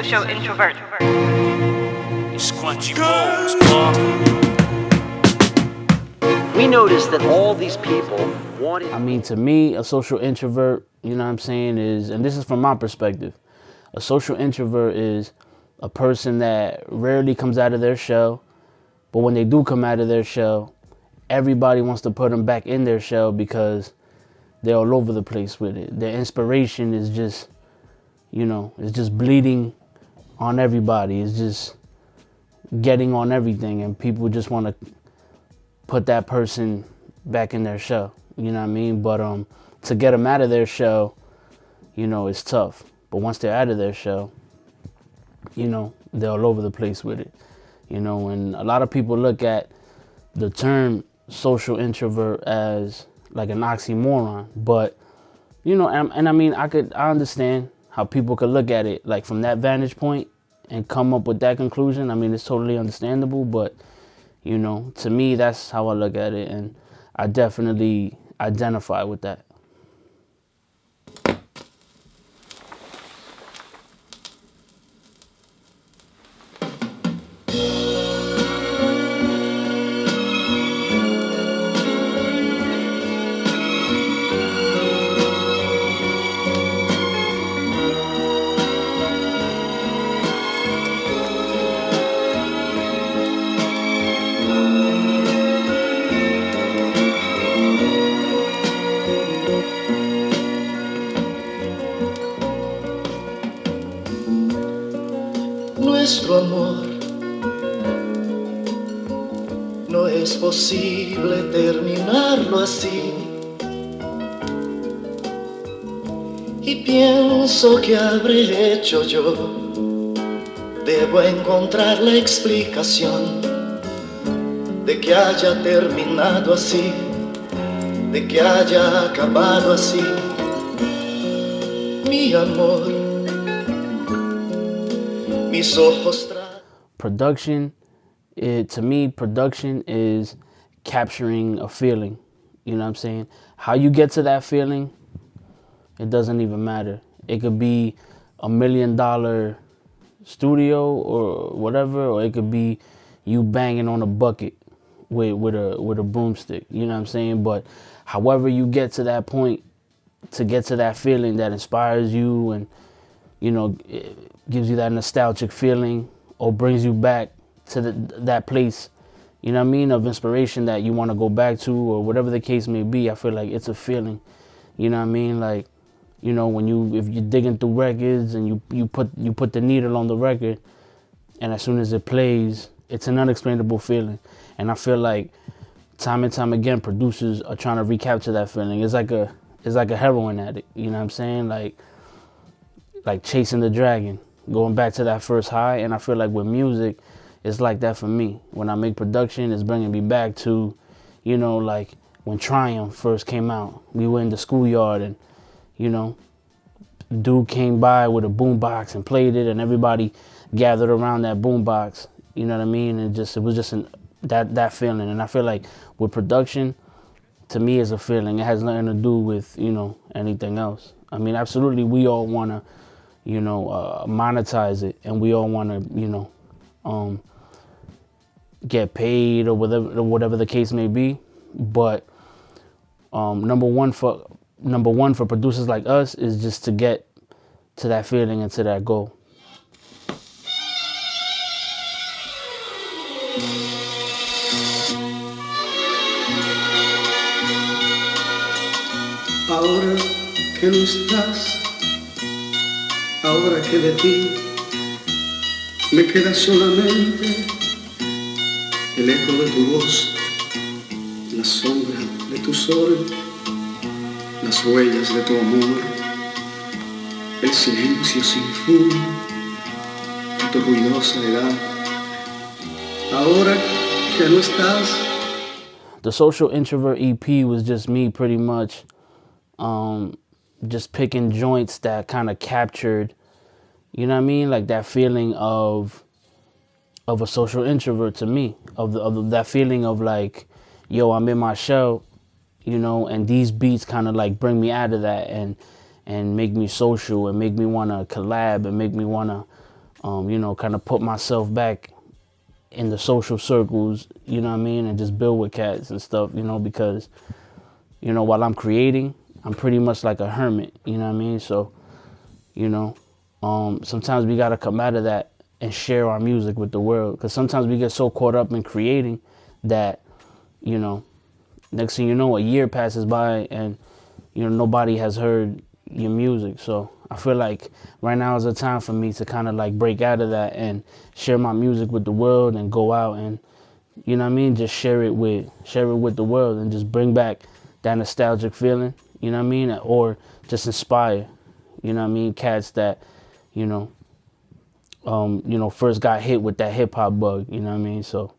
social introvert. It's Grungy Boguez, Bob. We noticed that all these people wanted... I mean, to me, a social introvert, you know what I'm saying, is, and this is from my perspective, a social introvert is a person that rarely comes out of their shell, but when they do come out of their shell, everybody wants to put them back in their shell because they're all over the place with it. Their inspiration is just, you know, it's just bleeding on everybody. It's just getting on everything, and people just want to put that person back in their shell. You know what I mean? But to get them out of their shell, you know, it's tough. But once they're out of their shell, you know, they're all over the place with it. You know, and a lot of people look at the term social introvert as like an oxymoron. But, you know, and I mean, I understand how people could look at it like from that vantage point and come up with that conclusion. I mean, it's totally understandable, but, you know, to me, that's how I look at it. And I definitely identify with that. Nuestro amor no es posible terminarlo así, y pienso que habré hecho yo. Debo encontrar la explicación de que haya terminado así, de que haya acabado así, mi amor. Production, to me, production is capturing a feeling. You know what I'm saying? How you get to that feeling, it doesn't even matter. It could be $1 million studio or whatever, or it could be you banging on a bucket with a broomstick. You know what I'm saying? But however you get to that point, to get to that feeling that inspires you and, you know, it gives you that nostalgic feeling or brings you back to that place, you know what I mean, of inspiration that you want to go back to or whatever the case may be. I feel like it's a feeling, you know what I mean? Like, you know, if you're digging through records and you put the needle on the record, and as soon as it plays, it's an unexplainable feeling. And I feel like time and time again, producers are trying to recapture that feeling. It's like a heroin addict, you know what I'm saying? Like chasing the dragon, going back to that first high. And I feel like with music, it's like that for me. When I make production, it's bringing me back to, you know, like when Triumph first came out. We were in the schoolyard and, you know, dude came by with a boombox and played it, and everybody gathered around that boombox. You know what I mean? And it was just that feeling. And I feel like with production, to me, it's a feeling. It has nothing to do with, you know, anything else. I mean, absolutely, we all want to, you know, monetize it, and we all want to, you know, get paid or whatever the case may be. But number one for producers like us is just to get to that feeling and to that goal. Ahora que no estás, ahora que de ti me queda solamente el eco de tu voz, la sombra de tu sol, las huellas de tu amor, el silencio sin fin de tu ruidosa edad. Ahora que no estás. The Social Introvert EP was just me pretty much just picking joints that kind of captured, you know what I mean, like that feeling of a social introvert to me, of that feeling of like, yo, I'm in my shell, you know, and these beats kind of like bring me out of that and make me social and make me want to collab and make me want to you know, kind of put myself back in the social circles, you know what I mean, and just build with cats and stuff, you know, because, you know, while I'm creating, I'm pretty much like a hermit, you know what I mean? So, you know, sometimes we got to come out of that and share our music with the world, because sometimes we get so caught up in creating that, you know, next thing you know, a year passes by and, you know, nobody has heard your music. So I feel like right now is a time for me to kind of like break out of that and share my music with the world and go out and, you know what I mean, just share it with the world and just bring back that nostalgic feeling, you know what I mean, or just inspire, you know what I mean, cats that, you know, first got hit with that hip hop bug, you know what I mean. So